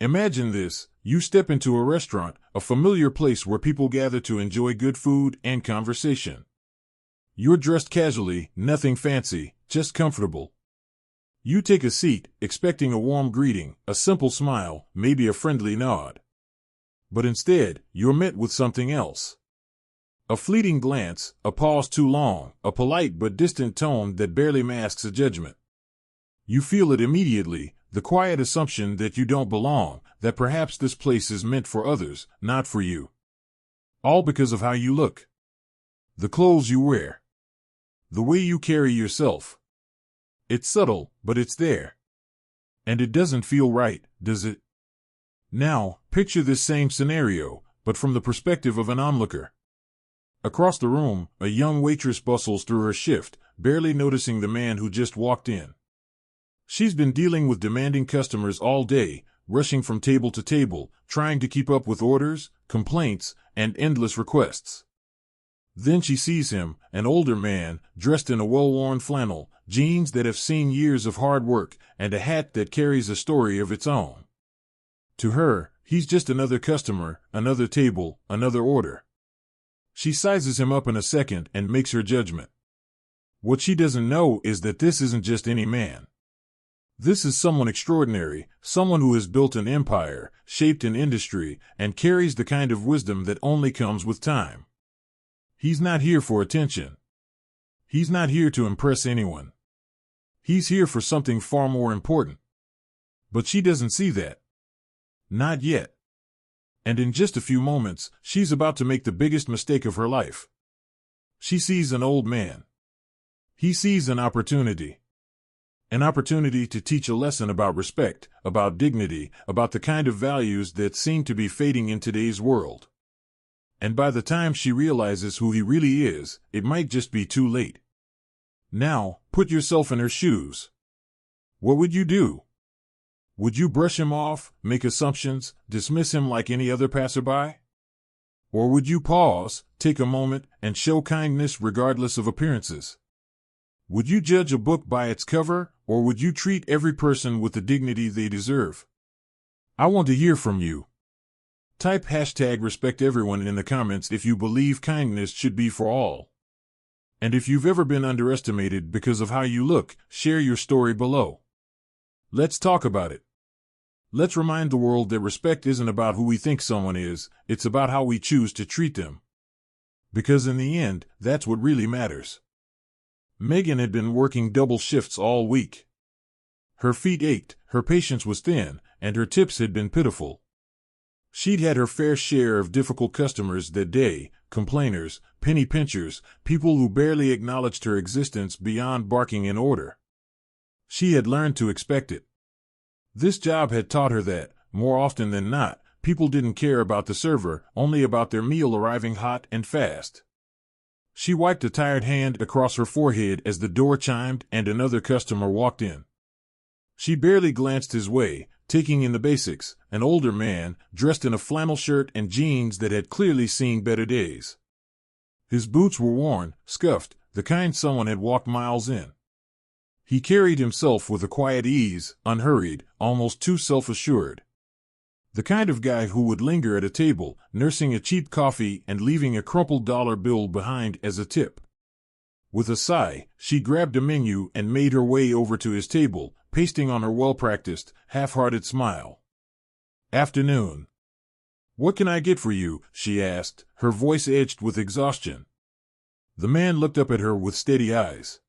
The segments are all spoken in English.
Imagine this. You step into a restaurant, a familiar place where people gather to enjoy good food and conversation. You're dressed casually, nothing fancy, just comfortable. You take a seat, expecting a warm greeting, a simple smile, maybe a friendly nod. But instead, you're met with something else. A fleeting glance, a pause too long, a polite but distant tone that barely masks a judgment. You feel it immediately, the quiet assumption that you don't belong, that perhaps this place is meant for others, not for you. All because of how you look. The clothes you wear. The way you carry yourself. It's subtle, but it's there. And it doesn't feel right, does it? Now, picture this same scenario, but from the perspective of an onlooker. Across the room, a young waitress bustles through her shift, barely noticing the man who just walked in. She's been dealing with demanding customers all day, rushing from table to table, trying to keep up with orders, complaints, and endless requests. Then she sees him, an older man, dressed in a well-worn flannel, jeans that have seen years of hard work, and a hat that carries a story of its own. To her, he's just another customer, another table, another order. She sizes him up in a second and makes her judgment. What she doesn't know is that this isn't just any man. This is someone extraordinary, someone who has built an empire, shaped an industry, and carries the kind of wisdom that only comes with time. He's not here for attention. He's not here to impress anyone. He's here for something far more important. But she doesn't see that. Not yet. And in just a few moments, she's about to make the biggest mistake of her life. She sees an old man. He sees an opportunity. An opportunity to teach a lesson about respect, about dignity, about the kind of values that seem to be fading in today's world. And by the time she realizes who he really is, it might just be too late. Now, put yourself in her shoes. What would you do? Would you brush him off, make assumptions, dismiss him like any other passerby? Or would you pause, take a moment, and show kindness regardless of appearances? Would you judge a book by its cover, or would you treat every person with the dignity they deserve? I want to hear from you. Type #RespectEveryone in the comments if you believe kindness should be for all. And if you've ever been underestimated because of how you look, share your story below. Let's talk about it. Let's remind the world that respect isn't about who we think someone is, it's about how we choose to treat them. Because in the end, that's what really matters. Megan had been working double shifts all week. Her feet ached, her patience was thin, and her tips had been pitiful. She'd had her fair share of difficult customers that day, complainers, penny pinchers, people who barely acknowledged her existence beyond barking an order. She had learned to expect it. This job had taught her that, more often than not, people didn't care about the server, only about their meal arriving hot and fast. She wiped a tired hand across her forehead as the door chimed and another customer walked in. She barely glanced his way, taking in the basics, an older man, dressed in a flannel shirt and jeans that had clearly seen better days. His boots were worn, scuffed, the kind someone had walked miles in. He carried himself with a quiet ease, unhurried, almost too self-assured. The kind of guy who would linger at a table, nursing a cheap coffee and leaving a crumpled dollar bill behind as a tip. With a sigh, she grabbed a menu and made her way over to his table, pasting on her well-practiced, half-hearted smile. "Afternoon. What can I get for you?" she asked, her voice edged with exhaustion. The man looked up at her with steady eyes.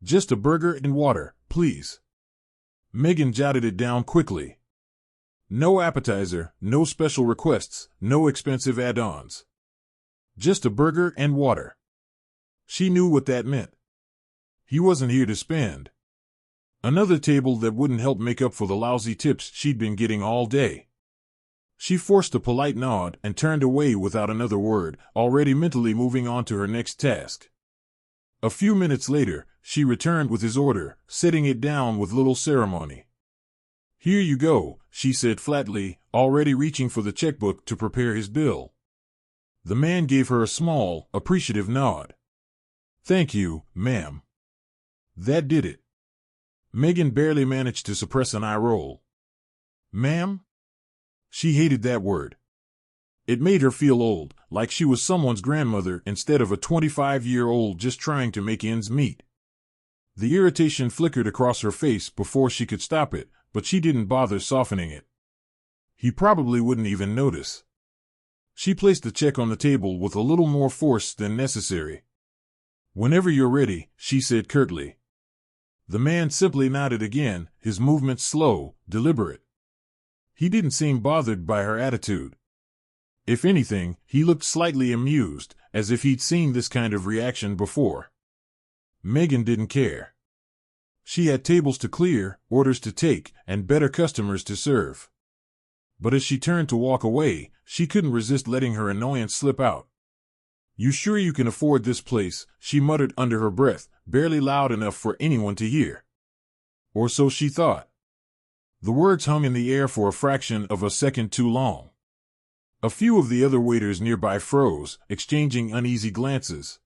"Just a burger and water, please." Megan jotted it down quickly. No appetizer, no special requests, no expensive add-ons. Just a burger and water. She knew what that meant. He wasn't here to spend. Another table that wouldn't help make up for the lousy tips she'd been getting all day. She forced a polite nod and turned away without another word, already mentally moving on to her next task. A few minutes later, she returned with his order, setting it down with little ceremony. "Here you go," she said flatly, already reaching for the checkbook to prepare his bill. The man gave her a small, appreciative nod. "Thank you, ma'am." That did it. Megan barely managed to suppress an eye roll. "Ma'am?" She hated that word. It made her feel old, like she was someone's grandmother instead of a 25-year-old just trying to make ends meet. The irritation flickered across her face before she could stop it, but she didn't bother softening it. He probably wouldn't even notice. She placed the check on the table with a little more force than necessary. "Whenever you're ready," she said curtly. The man simply nodded again, his movements slow, deliberate. He didn't seem bothered by her attitude. If anything, he looked slightly amused, as if he'd seen this kind of reaction before. Megan didn't care. She had tables to clear, orders to take, and better customers to serve. But as she turned to walk away, she couldn't resist letting her annoyance slip out. "You sure you can afford this place?" she muttered under her breath, barely loud enough for anyone to hear. Or so she thought. The words hung in the air for a fraction of a second too long. A few of the other waiters nearby froze, exchanging uneasy glances.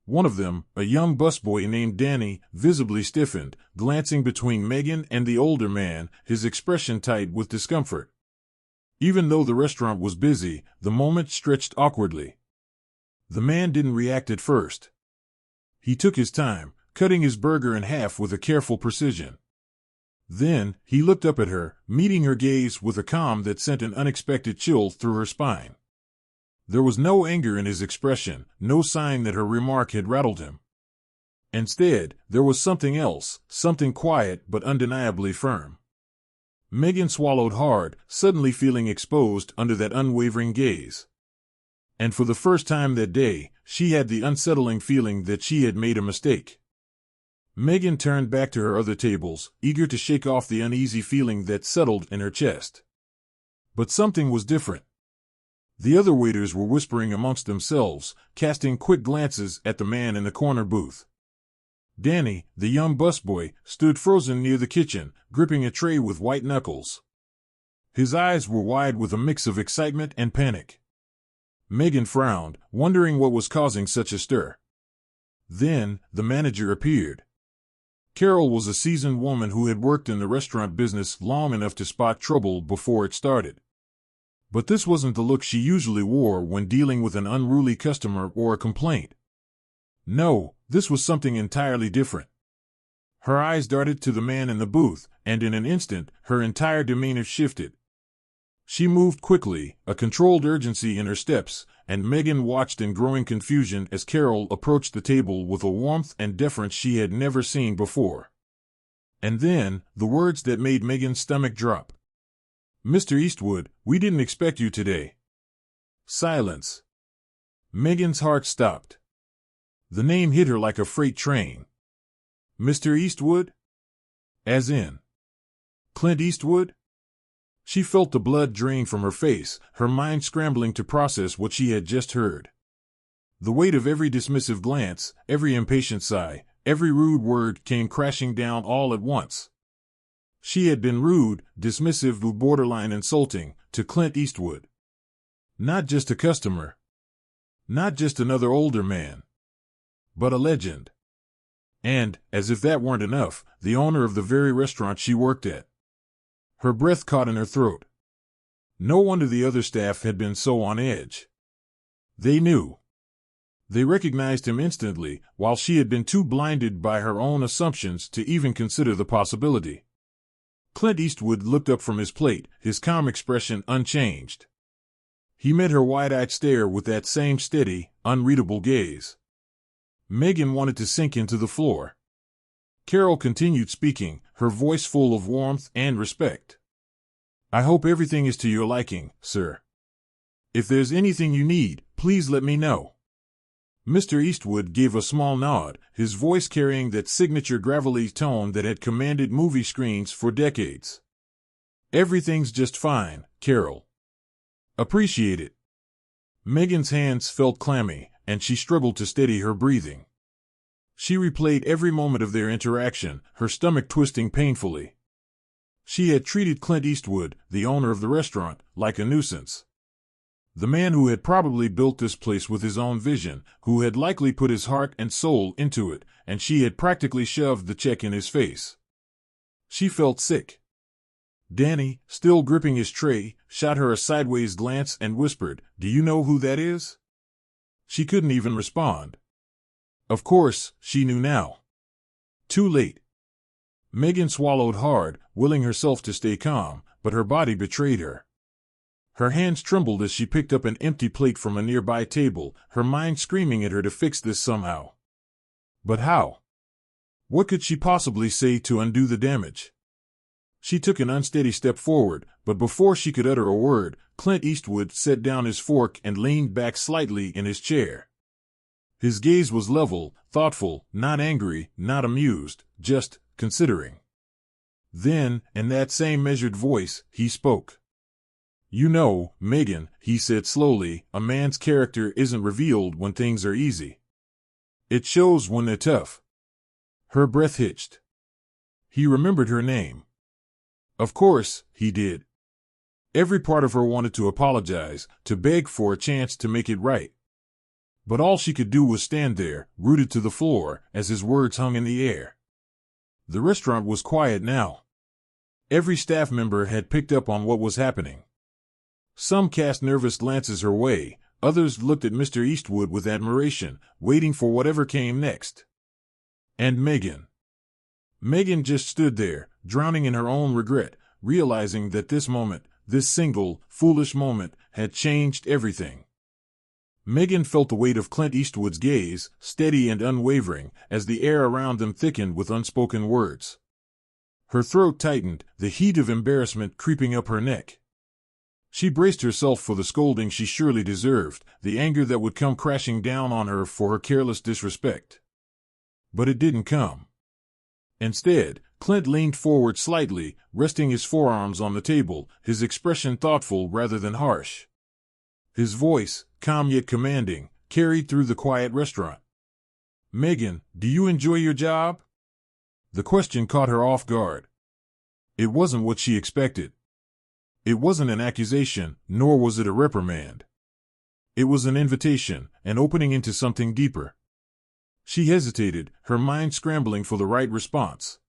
One of them, a young busboy named Danny, visibly stiffened, glancing between Megan and the older man, his expression tight with discomfort. Even though the restaurant was busy, the moment stretched awkwardly. The man didn't react at first. He took his time, cutting his burger in half with a careful precision. Then, he looked up at her, meeting her gaze with a calm that sent an unexpected chill through her spine. There was no anger in his expression, no sign that her remark had rattled him. Instead, there was something else, something quiet but undeniably firm. Megan swallowed hard, suddenly feeling exposed under that unwavering gaze. And for the first time that day, she had the unsettling feeling that she had made a mistake. Megan turned back to her other tables, eager to shake off the uneasy feeling that settled in her chest. But something was different. The other waiters were whispering amongst themselves, casting quick glances at the man in the corner booth. Danny, the young busboy, stood frozen near the kitchen, gripping a tray with white knuckles. His eyes were wide with a mix of excitement and panic. Megan frowned, wondering what was causing such a stir. Then, the manager appeared. Carol was a seasoned woman who had worked in the restaurant business long enough to spot trouble before it started. But this wasn't the look she usually wore when dealing with an unruly customer or a complaint. No, this was something entirely different. Her eyes darted to the man in the booth, and in an instant, her entire demeanor shifted. She moved quickly, a controlled urgency in her steps, and Megan watched in growing confusion as Carol approached the table with a warmth and deference she had never seen before. And then, the words that made Megan's stomach drop. "Mr. Eastwood, we didn't expect you today." Silence. Megan's heart stopped. The name hit her like a freight train. Mr. Eastwood? As in Clint Eastwood? She felt the blood drain from her face, her mind scrambling to process what she had just heard. The weight of every dismissive glance, every impatient sigh, every rude word came crashing down all at once. She had been rude, dismissive, borderline insulting, to Clint Eastwood. Not just a customer. Not just another older man. But a legend. And, as if that weren't enough, the owner of the very restaurant she worked at. Her breath caught in her throat. No wonder the other staff had been so on edge. They knew. They recognized him instantly, while she had been too blinded by her own assumptions to even consider the possibility. Clint Eastwood looked up from his plate, his calm expression unchanged. He met her wide-eyed stare with that same steady, unreadable gaze. Megan wanted to sink into the floor. Carol continued speaking, her voice full of warmth and respect. "I hope everything is to your liking, sir. If there's anything you need, please let me know." Mr. Eastwood gave a small nod, his voice carrying that signature gravelly tone that had commanded movie screens for decades. "Everything's just fine, Carol." "Appreciate it." Megan's hands felt clammy, and she struggled to steady her breathing. She replayed every moment of their interaction, her stomach twisting painfully. She had treated Clint Eastwood, the owner of the restaurant, like a nuisance. The man who had probably built this place with his own vision, who had likely put his heart and soul into it, and she had practically shoved the check in his face. She felt sick. Danny, still gripping his tray, shot her a sideways glance and whispered, "Do you know who that is?" She couldn't even respond. Of course, she knew now. Too late. Megan swallowed hard, willing herself to stay calm, but her body betrayed her. Her hands trembled as she picked up an empty plate from a nearby table, her mind screaming at her to fix this somehow. But how? What could she possibly say to undo the damage? She took an unsteady step forward, but before she could utter a word, Clint Eastwood set down his fork and leaned back slightly in his chair. His gaze was level, thoughtful, not angry, not amused, just considering. Then, in that same measured voice, he spoke. "You know, Megan," he said slowly, "a man's character isn't revealed when things are easy. It shows when they're tough." Her breath hitched. He remembered her name. Of course, he did. Every part of her wanted to apologize, to beg for a chance to make it right. But all she could do was stand there, rooted to the floor, as his words hung in the air. The restaurant was quiet now. Every staff member had picked up on what was happening. Some cast nervous glances her way, others looked at Mr. Eastwood with admiration, waiting for whatever came next. And Megan. Megan just stood there, drowning in her own regret, realizing that this moment, this single, foolish moment, had changed everything. Megan felt the weight of Clint Eastwood's gaze, steady and unwavering, as the air around them thickened with unspoken words. Her throat tightened, the heat of embarrassment creeping up her neck. She braced herself for the scolding she surely deserved, the anger that would come crashing down on her for her careless disrespect. But it didn't come. Instead, Clint leaned forward slightly, resting his forearms on the table, his expression thoughtful rather than harsh. His voice, calm yet commanding, carried through the quiet restaurant. "Megan, do you enjoy your job?" The question caught her off guard. It wasn't what she expected. It wasn't an accusation, nor was it a reprimand. It was an invitation, an opening into something deeper. She hesitated, her mind scrambling for the right response.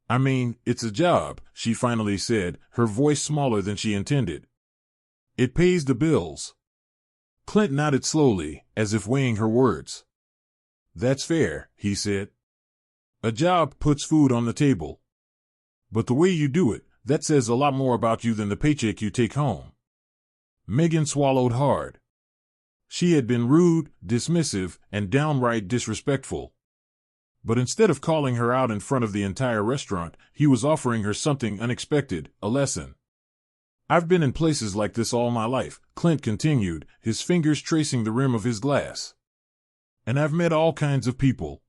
I mean, it's a job," she finally said, her voice smaller than she intended. "It pays the bills." Clint nodded slowly, as if weighing her words. "That's fair," he said. "A job puts food on the table. But the way you do it, that says a lot more about you than the paycheck you take home." Megan swallowed hard. She had been rude, dismissive, and downright disrespectful. But instead of calling her out in front of the entire restaurant, he was offering her something unexpected, a lesson. "I've been in places like this all my life," Clint continued, his fingers tracing the rim of his glass. "And I've met all kinds of people.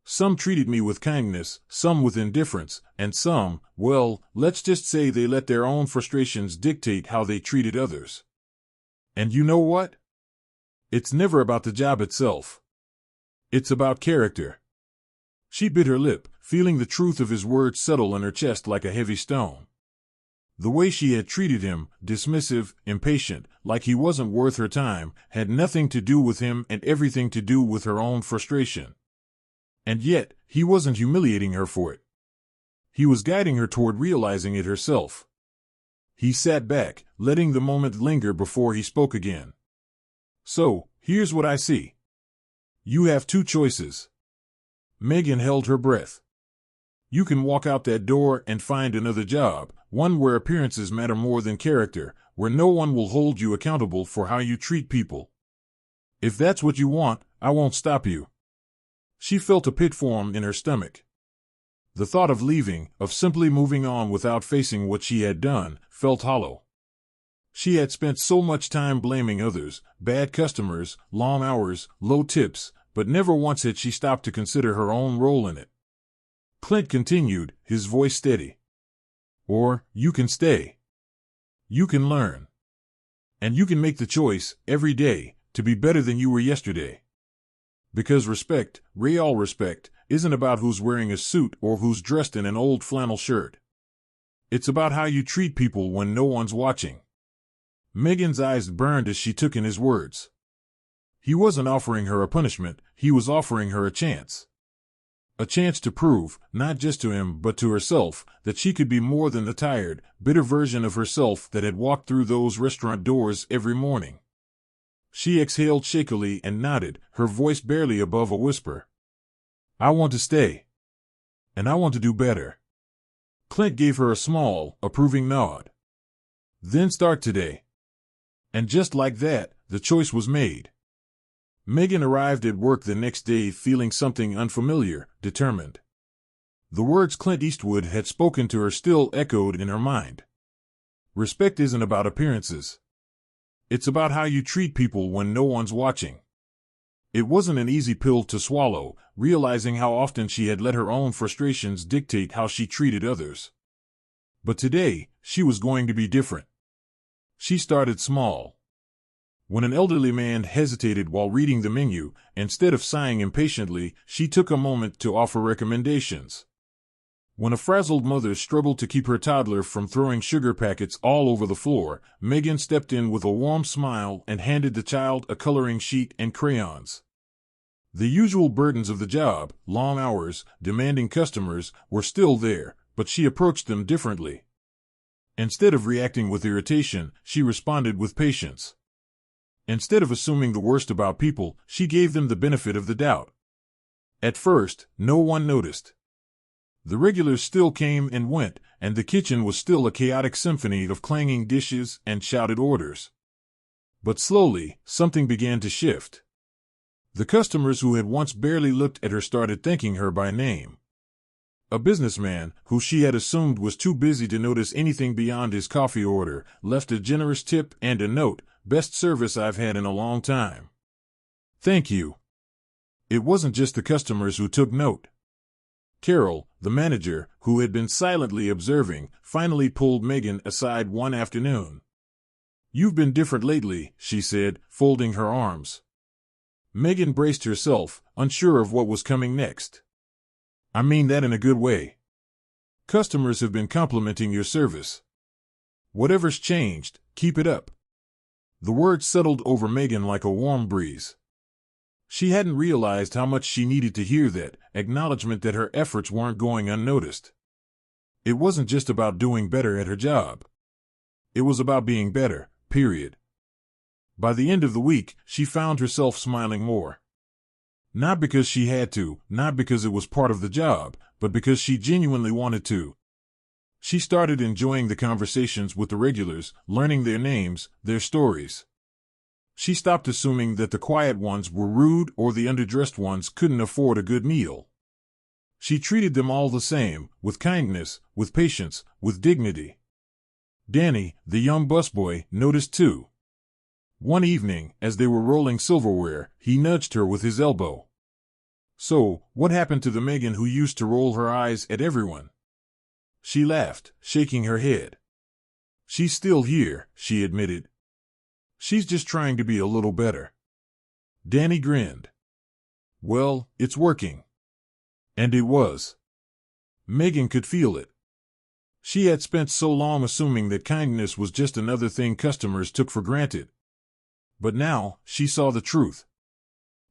Some treated me with kindness, some with indifference, and some, well, let's just say they let their own frustrations dictate how they treated others. And you know what? It's never about the job itself. It's about character." She bit her lip, feeling the truth of his words settle in her chest like a heavy stone. The way she had treated him, dismissive, impatient, like he wasn't worth her time, had nothing to do with him and everything to do with her own frustration. And yet, he wasn't humiliating her for it. He was guiding her toward realizing it herself. He sat back, letting the moment linger before he spoke again. "So, here's what I see. You have two choices." Megan held her breath. "You can walk out that door and find another job, one where appearances matter more than character, where no one will hold you accountable for how you treat people. If that's what you want, I won't stop you." She felt a pit form in her stomach. The thought of leaving, of simply moving on without facing what she had done, felt hollow. She had spent so much time blaming others, bad customers, long hours, low tips, but never once had she stopped to consider her own role in it. Clint continued, his voice steady. "Or, you can stay. You can learn. And you can make the choice, every day, to be better than you were yesterday. Because respect, real respect, isn't about who's wearing a suit or who's dressed in an old flannel shirt. It's about how you treat people when no one's watching." Megan's eyes burned as she took in his words. He wasn't offering her a punishment, he was offering her a chance. A chance to prove, not just to him but to herself, that she could be more than the tired, bitter version of herself that had walked through those restaurant doors every morning. She exhaled shakily and nodded, her voice barely above a whisper. I want to stay. And I want to do better. Clint gave her a small, approving nod. Then start today. And just like that, the choice was made. Megan arrived at work the next day feeling something unfamiliar, determined. The words Clint Eastwood had spoken to her still echoed in her mind. Respect isn't about appearances. It's about how you treat people when no one's watching. It wasn't an easy pill to swallow, realizing how often she had let her own frustrations dictate how she treated others. But today, she was going to be different. She started small. When an elderly man hesitated while reading the menu, instead of sighing impatiently, she took a moment to offer recommendations. When a frazzled mother struggled to keep her toddler from throwing sugar packets all over the floor, Megan stepped in with a warm smile and handed the child a coloring sheet and crayons. The usual burdens of the job, long hours, demanding customers, were still there, but she approached them differently. Instead of reacting with irritation, she responded with patience. Instead of assuming the worst about people, she gave them the benefit of the doubt. At first, no one noticed. The regulars still came and went, and the kitchen was still a chaotic symphony of clanging dishes and shouted orders. But slowly, something began to shift. The customers who had once barely looked at her started thanking her by name. A businessman, who she had assumed was too busy to notice anything beyond his coffee order, left a generous tip and a note, "Best service I've had in a long time." Thank you. It wasn't just the customers who took note. Carol, the manager, who had been silently observing, finally pulled Megan aside one afternoon. "You've been different lately," she said, folding her arms. Megan braced herself, unsure of what was coming next. "I mean that in a good way. Customers have been complimenting your service. Whatever's changed, keep it up." The words settled over Megan like a warm breeze. She hadn't realized how much she needed to hear that, acknowledgement that her efforts weren't going unnoticed. It wasn't just about doing better at her job. It was about being better, period. By the end of the week, she found herself smiling more. Not because she had to, not because it was part of the job, but because she genuinely wanted to. She started enjoying the conversations with the regulars, learning their names, their stories. She stopped assuming that the quiet ones were rude or the underdressed ones couldn't afford a good meal. She treated them all the same, with kindness, with patience, with dignity. Danny, the young busboy, noticed too. One evening, as they were rolling silverware, he nudged her with his elbow. "So, what happened to the Megan who used to roll her eyes at everyone?" She laughed, shaking her head. "She's still here," she admitted. "She's just trying to be a little better." Danny grinned. "Well, it's working." And it was. Megan could feel it. She had spent so long assuming that kindness was just another thing customers took for granted. But now, she saw the truth.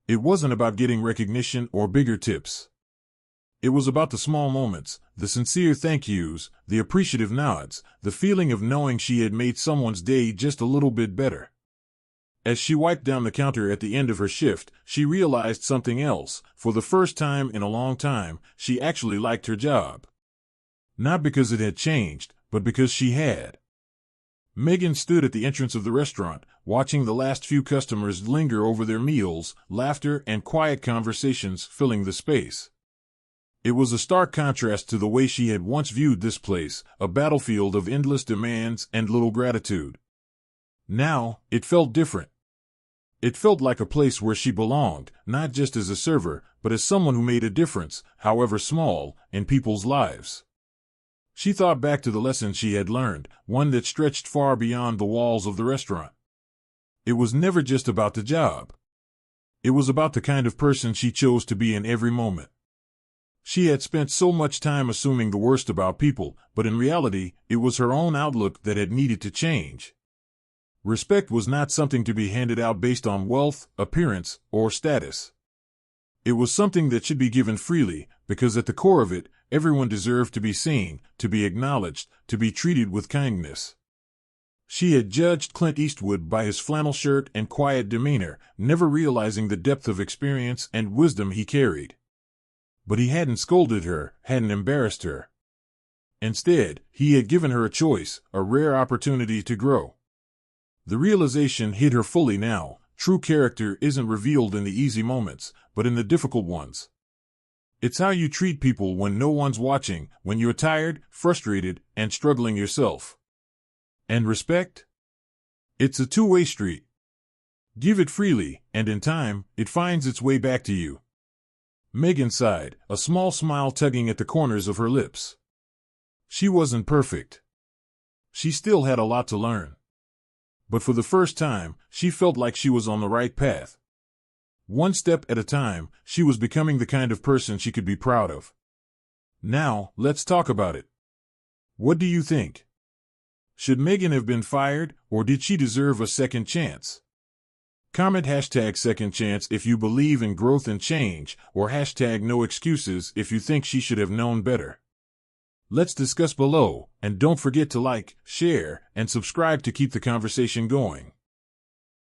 It wasn't about getting recognition or bigger tips. It was about the small moments, the sincere thank yous, the appreciative nods, the feeling of knowing she had made someone's day just a little bit better. As she wiped down the counter at the end of her shift, she realized something else. For the first time in a long time, she actually liked her job. Not because it had changed, but because she had. Megan stood at the entrance of the restaurant, watching the last few customers linger over their meals, laughter and quiet conversations filling the space. It was a stark contrast to the way she had once viewed this place, a battlefield of endless demands and little gratitude. Now, it felt different. It felt like a place where she belonged, not just as a server, but as someone who made a difference, however small, in people's lives. She thought back to the lesson she had learned, one that stretched far beyond the walls of the restaurant. It was never just about the job. It was about the kind of person she chose to be in every moment. She had spent so much time assuming the worst about people, but in reality, it was her own outlook that had needed to change. Respect was not something to be handed out based on wealth, appearance, or status. It was something that should be given freely, Because at the core of it, everyone deserved to be seen, to be acknowledged, to be treated with kindness. She had judged Clint Eastwood by his flannel shirt and quiet demeanor, never realizing the depth of experience and wisdom he carried. But he hadn't scolded her, hadn't embarrassed her. Instead, he had given her a choice, a rare opportunity to grow. The realization hit her fully now. True character isn't revealed in the easy moments, but in the difficult ones. It's how you treat people when no one's watching, when you're tired, frustrated, and struggling yourself. And respect? It's a two-way street. Give it freely, and in time, it finds its way back to you. Megan sighed, a small smile tugging at the corners of her lips. She wasn't perfect. She still had a lot to learn. But for the first time, she felt like she was on the right path. One step at a time, she was becoming the kind of person she could be proud of. Now, let's talk about it. What do you think? Should Megan have been fired, or did she deserve a second chance? Comment #second chance if you believe in growth and change, or #no excuses if you think she should have known better. Let's discuss below, and don't forget to like, share, and subscribe to keep the conversation going.